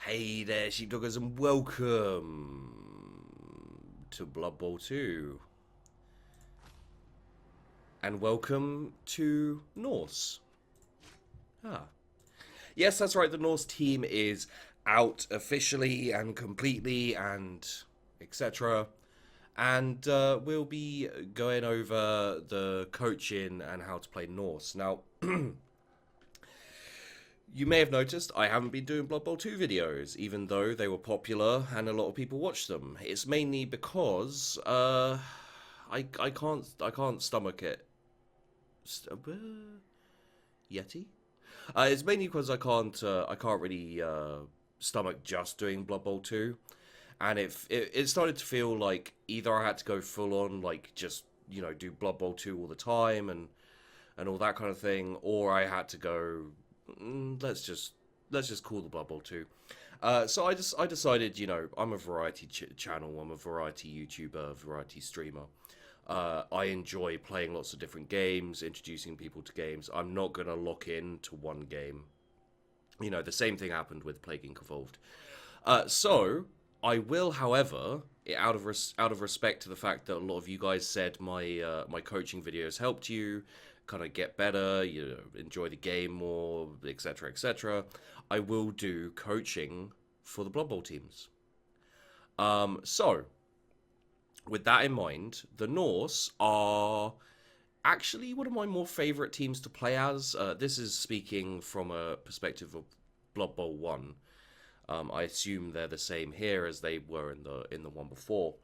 Hey there, sheepdoggers, and welcome to Blood Bowl 2. And welcome to Norse. Ah. Yes, that's right, the Norse team is out officially and completely and etc. And we'll be going over the coaching and how to play Norse. Now, you may have noticed I haven't been doing Blood Bowl 2 videos, even though they were popular and a lot of people watched them. It's mainly because I can't stomach it. Yeti? It's mainly because I can't really stomach just doing Blood Bowl 2, and it started to feel like either I had to go full on like just do Blood Bowl 2 all the time and all that kind of thing, or I had to go let's just call the Blood Bowl 2. So I decided, I'm a variety channel, I'm a variety YouTuber, variety streamer. I enjoy playing lots of different games, introducing people to games. I'm not going to lock in to one game. The same thing happened with Plague Inc. Evolved. So, I will, however, out of respect to the fact that a lot of you guys said my coaching videos helped you kind of get better, enjoy the game more, etc., etc., I will do coaching for the Blood Bowl teams. So, with that in mind, the Norse are actually one of my more favorite teams to play as. This is speaking from a perspective of Blood Bowl 1. I assume they're the same here as they were in the one before.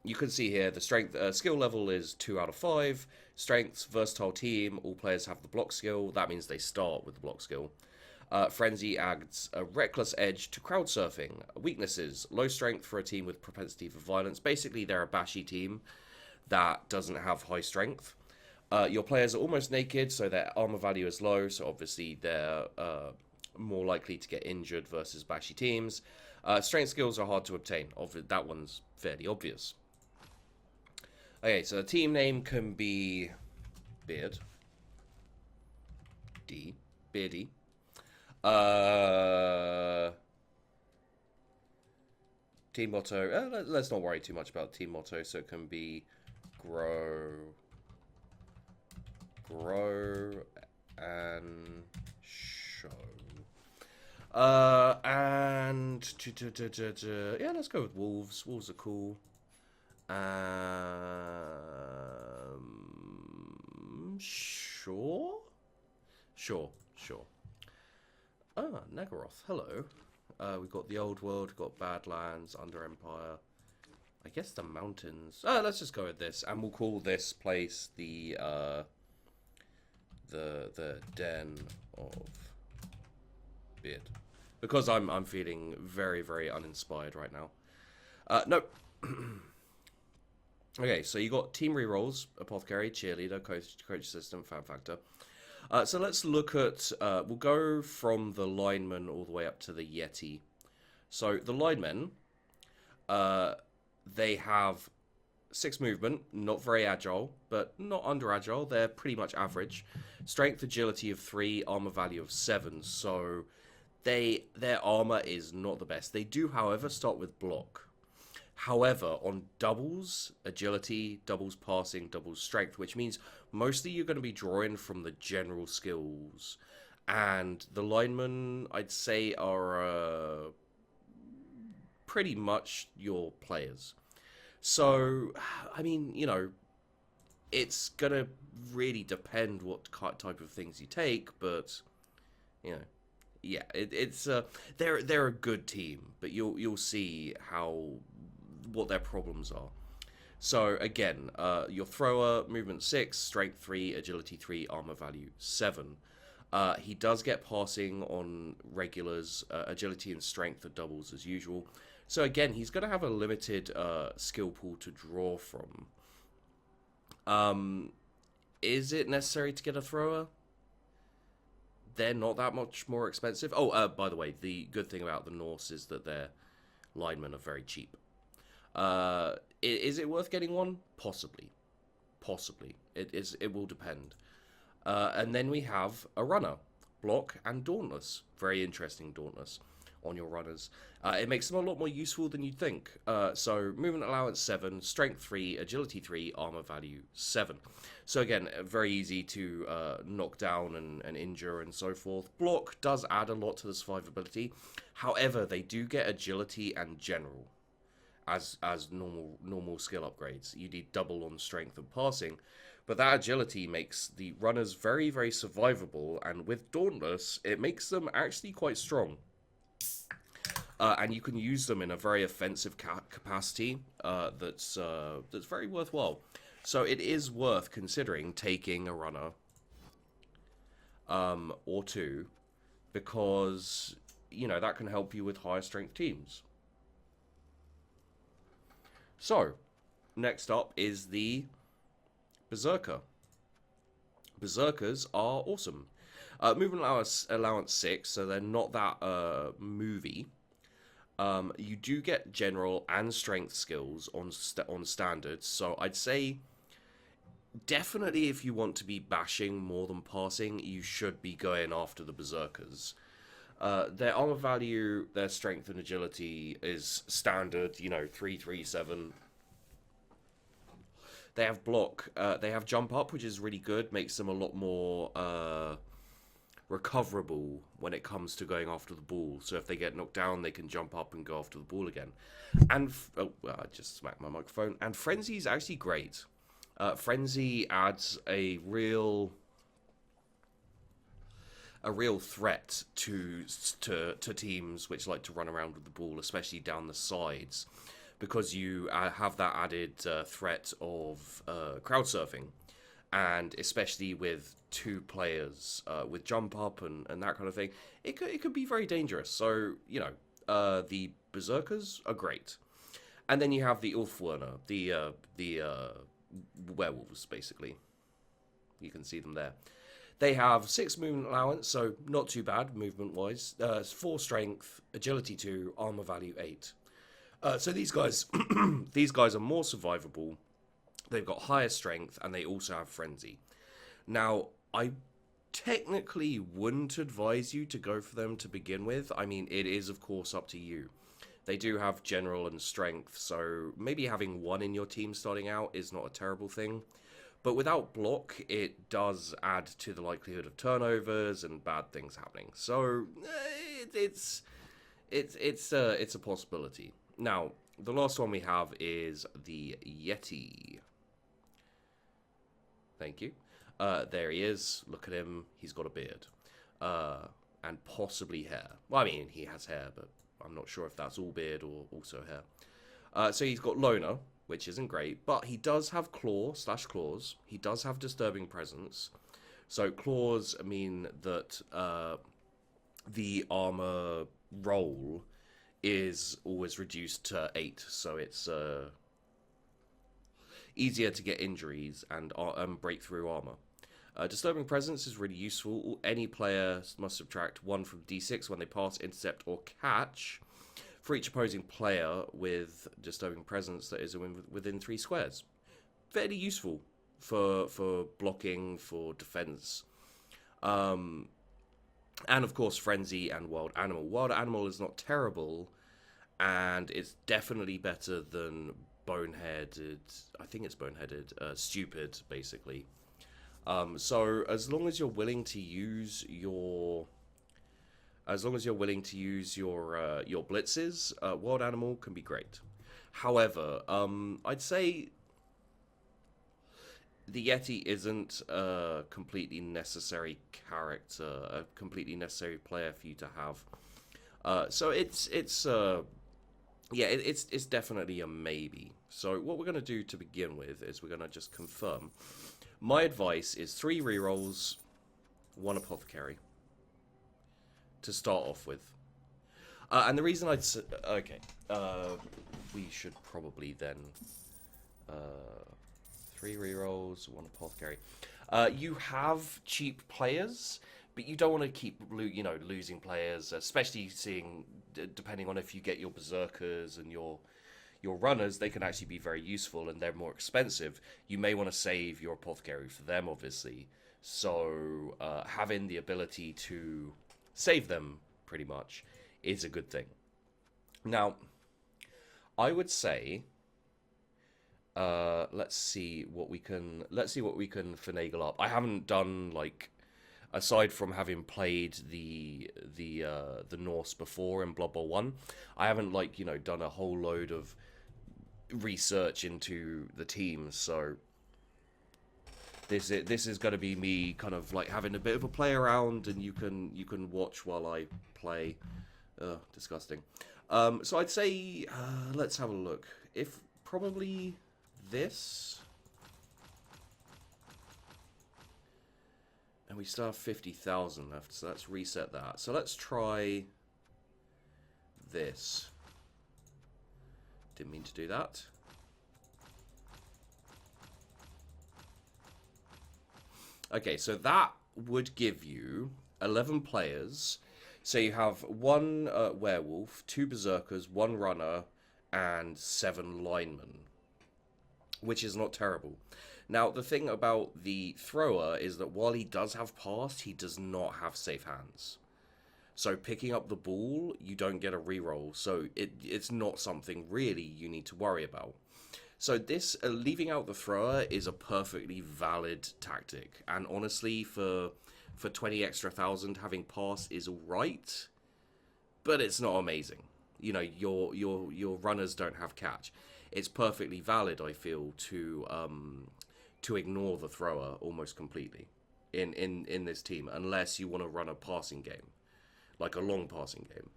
You can see here the strength skill level is 2 out of 5. Strengths, versatile team. All players have the block skill. That means they start with the block skill. Frenzy adds a reckless edge to crowd surfing. Weaknesses: low strength for a team with propensity for violence. Basically, they're a bashy team that doesn't have high strength. Your players are almost naked, so their armor value is low. So obviously they're more likely to get injured versus bashy teams. Strength skills are hard to obtain. That one's fairly obvious. Okay, so the team name can be Beard. Beardy. Team motto. Let's not worry too much about team motto. So it can be grow, and show. Yeah, let's go with wolves. Wolves are cool. Sure. Ah, Nagaroth, hello. We've got the Old World, we've got Badlands, Under Empire. I guess the mountains. Let's just go with this, and we'll call this place the Den of Beard, because I'm feeling very, very uninspired right now. Nope. Okay, so you got team rerolls: apothecary, cheerleader, coach assistant, fan factor. So let's look at, we'll go from the linemen all the way up to the Yeti. So the linemen, they have 6 movement, not very agile, but not under agile. They're pretty much average. Strength, agility of 3, armor value of 7. So their armor is not the best. They do, however, start with block. However, on doubles agility, doubles passing, doubles strength, which means mostly you're going to be drawing from the general skills. And the linemen, I'd say, are pretty much your players. So, I mean, it's going to really depend what type of things you take, but, yeah, it's they're a good team, but you'll see what their problems are. So again, your thrower, movement 6, strength 3, agility 3, armor value 7. He does get passing on regulars, agility and strength are doubles as usual. So again, he's going to have a limited skill pool to draw from. Is it necessary to get a thrower? They're not that much more expensive. Oh, by the way, the good thing about the Norse is that their linemen are very cheap. Is it worth getting one? Possibly. It will depend. And then we have a runner, block and dauntless. Very interesting dauntless. on your runners. It makes them a lot more useful than you'd think. So movement allowance 7, strength 3, agility 3, armor value 7. So again, very easy to knock down and injure and so forth. Block does add a lot to the survivability. However, they do get agility and general as normal skill upgrades. You need double on strength and passing. But that agility makes the runners very, very survivable, and with Dauntless, it makes them actually quite strong. And you can use them in a very offensive capacity that's very worthwhile. So it is worth considering taking a runner or two, because, you know, that can help you with higher strength teams. So, next up is the Berserker. Berserkers are awesome. Movement allowance 6, so they're not that movie. You do get general and strength skills on standards, so I'd say definitely if you want to be bashing more than passing, you should be going after the Berserkers. Their armor value, their strength and agility is standard, you know, 3, 3, 7. They have block. They have jump up, which is really good. Makes them a lot more recoverable when it comes to going after the ball. So if they get knocked down, they can jump up and go after the ball again. And I just smacked my microphone. And Frenzy is actually great. Frenzy adds a real threat to teams which like to run around with the ball, especially down the sides, because you have that added threat of crowd surfing, and especially with 2 players with jump up and that kind of thing, it could be very dangerous. So, you know, the Berserkers are great. And then you have the Ulfwerner, the werewolves, basically. You can see them there. They have 6 movement allowance, so not too bad movement-wise. 4 strength, agility 2, armor value 8. So these guys, these guys are more survivable. They've got higher strength, and they also have frenzy. Now, I technically wouldn't advise you to go for them to begin with. I mean, it is, of course, up to you. They do have general and strength, so maybe having 1 in your team starting out is not a terrible thing. But without block, it does add to the likelihood of turnovers and bad things happening. So it's a possibility. Now, the last one we have is the Yeti. Thank you. There he is. Look at him. He's got a beard. And possibly hair. Well, I mean, he has hair, but I'm not sure if that's all beard or also hair. So he's got Loner, which isn't great, but he does have claws. He does have disturbing presence. So claws mean that the armor roll is always reduced to 8, so it's easier to get injuries and break through armor. Disturbing presence is really useful. Any player must subtract 1 from d6 when they pass, intercept, or catch for each opposing player with disturbing presence that is within 3 squares. Fairly useful for blocking, for defense. And of course, Frenzy and Wild Animal. Wild Animal is not terrible, and it's definitely better than Boneheaded. I think it's Boneheaded. Stupid, basically. So as long as you're willing to use your blitzes, Wild Animal can be great. However, I'd say the Yeti isn't a completely necessary character, a completely necessary player for you to have. So it's definitely a maybe. So what we're going to do to begin with is we're going to just confirm. My advice is 3 rerolls, 1 apothecary to start off with. And the reason I'd say, okay, we should probably then 3 rerolls, 1 apothecary. You have cheap players, but you don't want to keep losing players, especially seeing, depending on if you get your Berserkers and your runners, they can actually be very useful and they're more expensive. You may want to save your apothecary for them, obviously. So having the ability to save them, pretty much, is a good thing. Now, I would say, let's see what we can finagle up. I haven't done, like, aside from having played the Norse before in Blood Bowl 1, I haven't, like, you know, done a whole load of research into the teams, so this is going to be me kind of like having a bit of a play around, and you can watch while I play. Disgusting. So I'd say let's have a look. If probably this, and we still have 50,000 left, so let's reset that. So let's try this. Didn't mean to do that. Okay, so that would give you 11 players. So you have one werewolf, 2 berserkers, 1 runner, and 7 linemen, which is not terrible. Now, the thing about the thrower is that while he does have pass, he does not have safe hands. So picking up the ball, you don't get a reroll, so it's not something really you need to worry about. So this, leaving out the thrower is a perfectly valid tactic, and honestly, for 20 extra thousand, having pass is alright, but it's not amazing. You know, your runners don't have catch. It's perfectly valid, I feel, to ignore the thrower almost completely in this team, unless you want to run a passing game. Like a long passing game.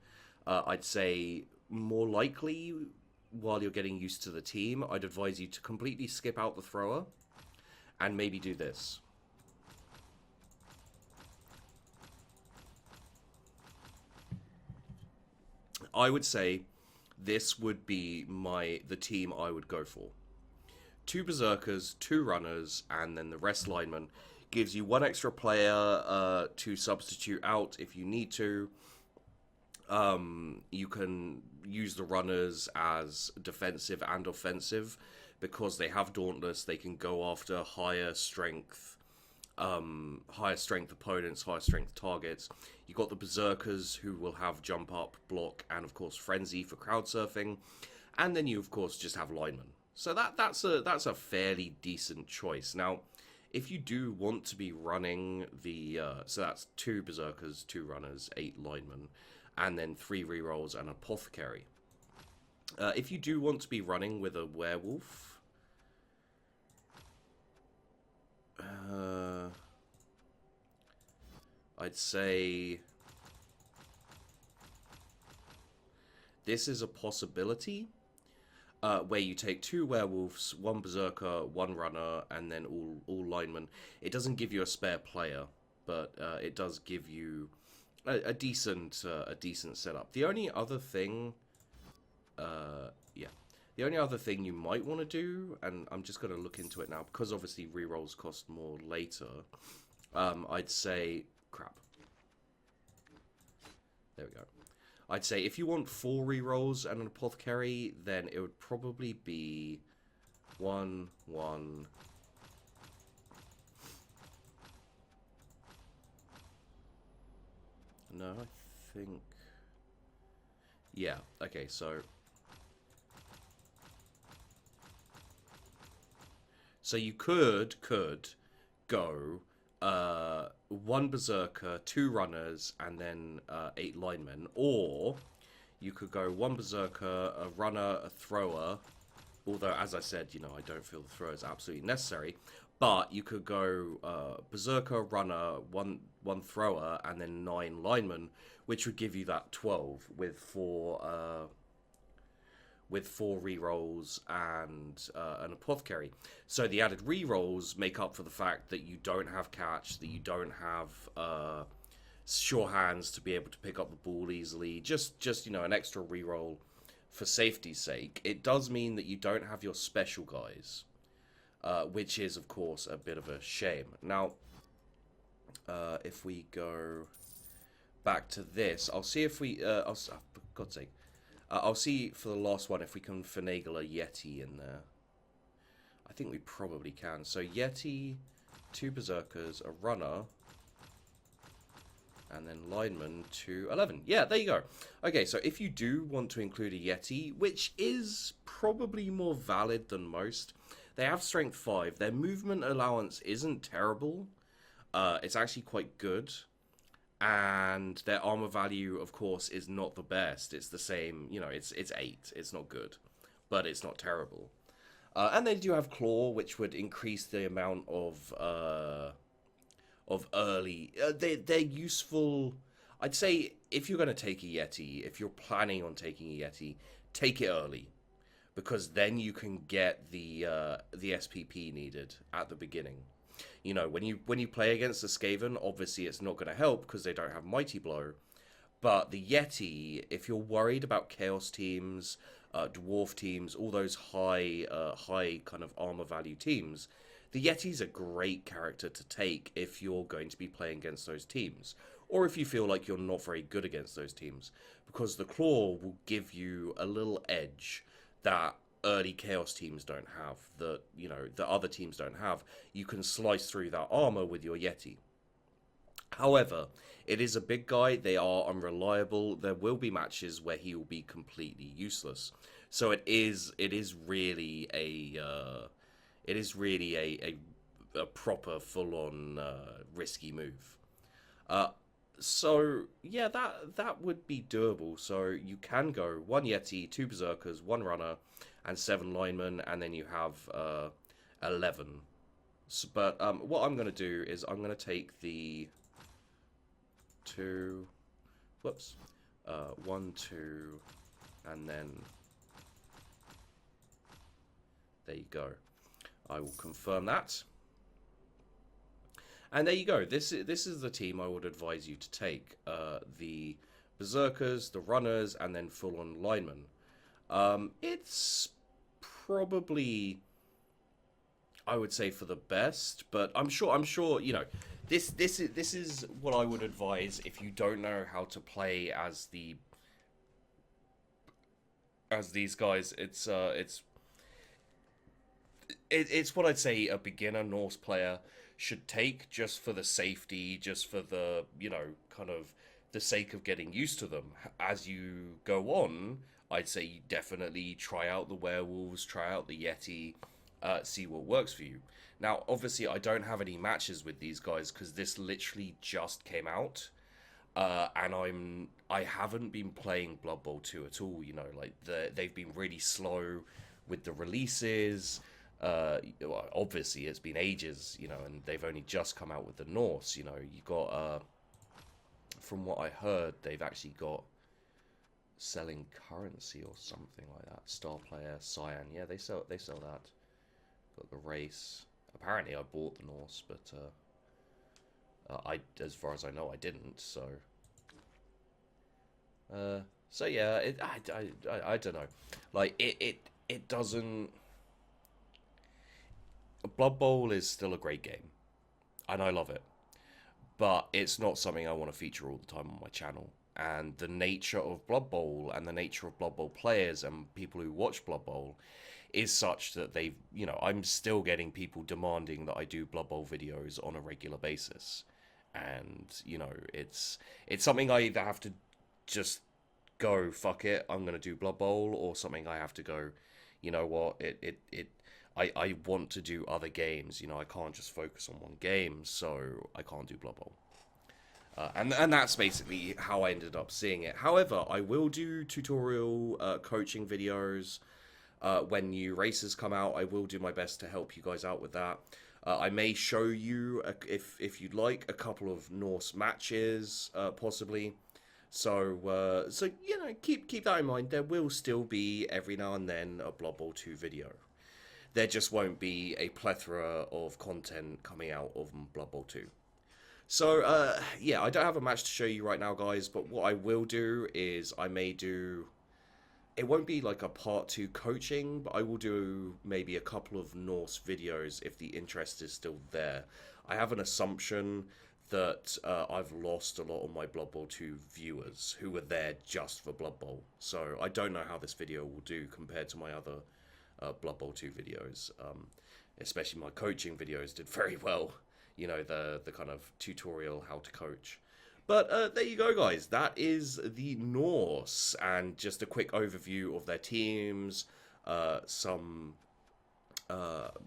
I'd say more likely, while you're getting used to the team, I'd advise you to completely skip out the thrower and maybe do this. I would say this would be the team I would go for. 2 berserkers, 2 runners, and then the rest linemen. Gives you 1 extra player to substitute out if you need to. You can use the runners as defensive and offensive because they have Dauntless. They can go after higher strength opponents, higher strength targets. You got the berserkers who will have jump up, block, and of course frenzy for crowd surfing, and then you of course just have linemen. So that's a fairly decent choice. Now, if you do want to be running the... so that's 2 berserkers, 2 runners, 8 linemen, and then 3 rerolls and an apothecary. If you do want to be running with a werewolf... I'd say... this is a possibility. Where you take 2 werewolves, 1 berserker, 1 runner, and then all linemen. It doesn't give you a spare player, but it does give you a decent setup. The only other thing, the only other thing you might want to do, and I'm just going to look into it now because obviously rerolls cost more later. I'd say crap. There we go. I'd say if you want 4 rerolls and an apothecary, then it would probably be 1, 1. No, I think... yeah, okay, so... so you could go 1 berserker, 2 runners, and then 8 linemen, or you could go 1 berserker, a runner, a thrower. Although, as I said, you know, I don't feel the thrower is absolutely necessary. But you could go berserker, runner, one thrower, and then 9 linemen, which would give you that 12 with 4 rerolls and an apothecary. So the added rerolls make up for the fact that you don't have catch, that you don't have sure hands to be able to pick up the ball easily. Just you know, an extra reroll for safety's sake. It does mean that you don't have your special guys, which is of course a bit of a shame. Now, if we go back to this, I'll see if we. Oh, for God's sake. I'll see for the last one if we can finagle a Yeti in there. I think we probably can. So Yeti, 2 berserkers, a runner, and then lineman to 11. Yeah, there you go. Okay, so if you do want to include a Yeti, which is probably more valid than most, they have strength 5. Their movement allowance isn't terrible. It's actually quite good. And their armor value, of course, is not the best. It's the same, it's 8. It's not good, but it's not terrible. And they do have claw, which would increase the amount of early. They're useful. I'd say if you're going to take a Yeti, if you're planning on taking a Yeti, take it early, because then you can get the SPP needed at the beginning. When you play against the Skaven, obviously it's not going to help because they don't have Mighty Blow. But the Yeti, if you're worried about Chaos teams, Dwarf teams, all those high kind of armor value teams, the Yeti's a great character to take if you're going to be playing against those teams, or if you feel like you're not very good against those teams, because the Claw will give you a little edge that early Chaos teams don't have, that the other teams don't have. You can slice through that armor with your Yeti. However, it is a big guy. They are unreliable. There will be matches where he will be completely useless. So it is really a proper full-on risky move. So yeah, that would be doable. So you can go 1 Yeti, 2 Berserkers, 1 Runner, and 7 linemen, and then you have 11. So, but what I'm going to do is I'm going to take the 2, 1, 2, and then there you go. I will confirm that. And there you go. This is the team I would advise you to take. The Berserkers, the Runners, and then full-on linemen. It's probably, I would say, for the best, but I'm sure this is what I would advise if you don't know how to play as these guys. It's what I'd say a beginner Norse player should take, just for the safety, just for the, kind of the sake of getting used to them. As you go on, I'd say you definitely try out the werewolves, try out the Yeti, see what works for you. Now, obviously, I don't have any matches with these guys because this literally just came out. And I haven't been playing Blood Bowl 2 at all, they've been really slow with the releases. Obviously it's been ages, and they've only just come out with the Norse. You got from what I heard, they've actually got selling currency or something like that. Star Player, Cyan, yeah, they sell that. Got the race. Apparently I bought the Norse, but as far as I know, I didn't. So yeah, I don't know. Like it doesn't. Blood Bowl is still a great game, and I love it, but it's not something I want to feature all the time on my channel. And the nature of Blood Bowl and the nature of Blood Bowl players and people who watch Blood Bowl is such that I'm still getting people demanding that I do Blood Bowl videos on a regular basis. And, it's something I either have to just go, fuck it, I'm going to do Blood Bowl, or something I have to go, you know what, I want to do other games. I can't just focus on one game, so I can't do Blood Bowl. And that's basically how I ended up seeing it. However, I will do tutorial coaching videos when new races come out. I will do my best to help you guys out with that. I may show you, if you'd like, a couple of Norse matches, possibly. So keep that in mind. There will still be, every now and then, a Blood Bowl 2 video. There just won't be a plethora of content coming out of Blood Bowl 2. So, yeah, I don't have a match to show you right now, guys, but what I will do is I may do... It won't be like a part 2 coaching, but I will do maybe a couple of Norse videos if the interest is still there. I have an assumption that I've lost a lot of my Blood Bowl 2 viewers who were there just for Blood Bowl. So I don't know how this video will do compared to my other Blood Bowl 2 videos. Especially my coaching videos did very well. The kind of tutorial how to coach. But there you go, guys. That is the Norse, and just a quick overview of their teams. Some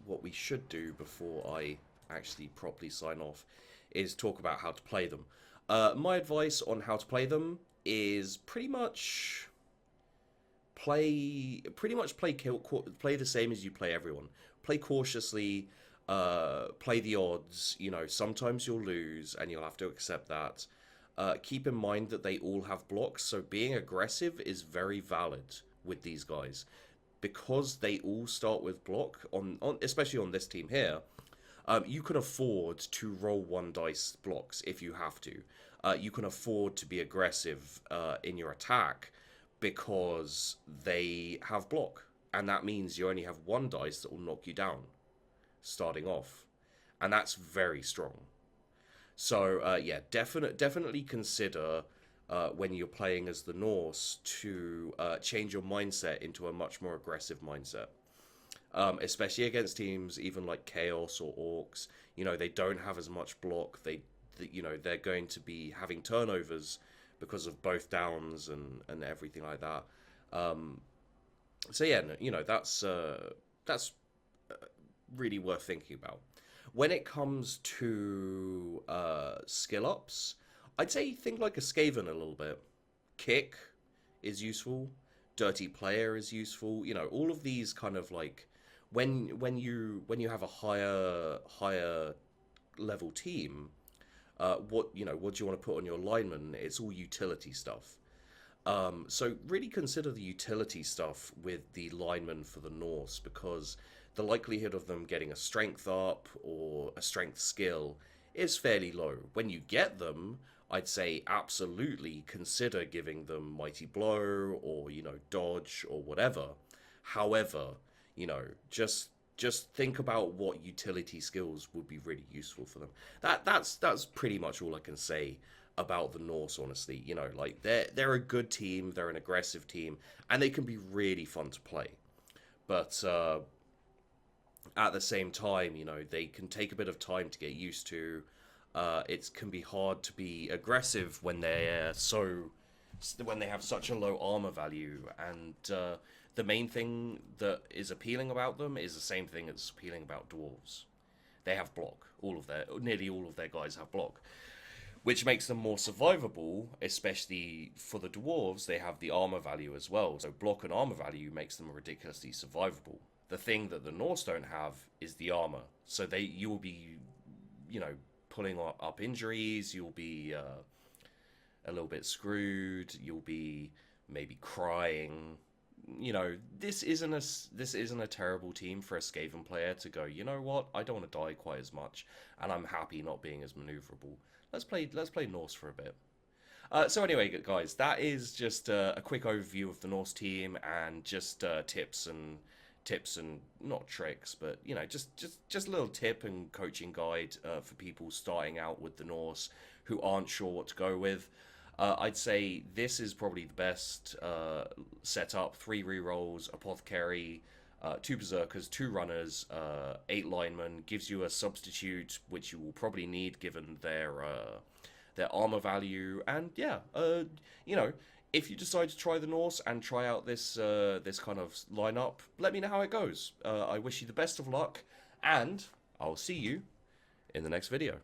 what we should do before I actually properly sign off is talk about how to play them. My advice on how to play them is pretty much play the same as you play everyone. Play cautiously. Play the odds. You know, sometimes you'll lose, and you'll have to accept that. Keep in mind that they all have blocks, so being aggressive is very valid with these guys. Because they all start with block, especially on this team here, you can afford to roll 1 dice blocks if you have to. You can afford to be aggressive in your attack because they have block. And that means you only have 1 dice that will knock you down starting off. And that's very strong. So, yeah, definitely consider when you're playing as the Norse to change your mindset into a much more aggressive mindset. Especially against teams even like Chaos or Orcs. You know, they don't have as much block. They're going to be having turnovers because of both downs and everything like that. So yeah, you know, that's really worth thinking about. When it comes to skill ups, I'd say think like a Skaven a little bit. Kick is useful. Dirty Player is useful. You know, all of these kind of like when you have a higher level team, what do you want to put on your lineman? It's all utility stuff. So really consider the utility stuff with the linemen for the Norse, because the likelihood of them getting a strength up or a strength skill is fairly low. When you get them, I'd say absolutely consider giving them Mighty Blow or, you know, Dodge or whatever. However, you know, just think about what utility skills would be really useful for them. That's pretty much all I can say about the Norse, honestly. You know, like they're a good team, they're an aggressive team, and they can be really fun to play. But at the same time, you know, they can take a bit of time to get used to. It can be hard to be aggressive when they have such a low armor value, and the main thing that is appealing about them is the same thing that's appealing about dwarves. They have block. Nearly all of their guys have block, which makes them more survivable, especially for the dwarves. They have the armor value as well, so block and armor value makes them ridiculously survivable. The thing that the Norse don't have is the armor, so you will be, you know, pulling up injuries. You'll be a little bit screwed. You'll be maybe crying. You know, this isn't a terrible team for a Skaven player to go, you know what, I don't want to die quite as much, and I'm happy not being as maneuverable. Let's play Norse for a bit. So anyway, guys, that is just a quick overview of the Norse team, and just tips and not tricks, but you know, just a little tip and coaching guide for people starting out with the Norse who aren't sure what to go with. I'd say this is probably the best setup: 3 rerolls, apothecary, 2 berserkers, 2 runners, 8 linemen. Gives you a substitute, which you will probably need given their armor value. And yeah, you know, if you decide to try the Norse and try out this kind of lineup, let me know how it goes. I wish you the best of luck, and I'll see you in the next video.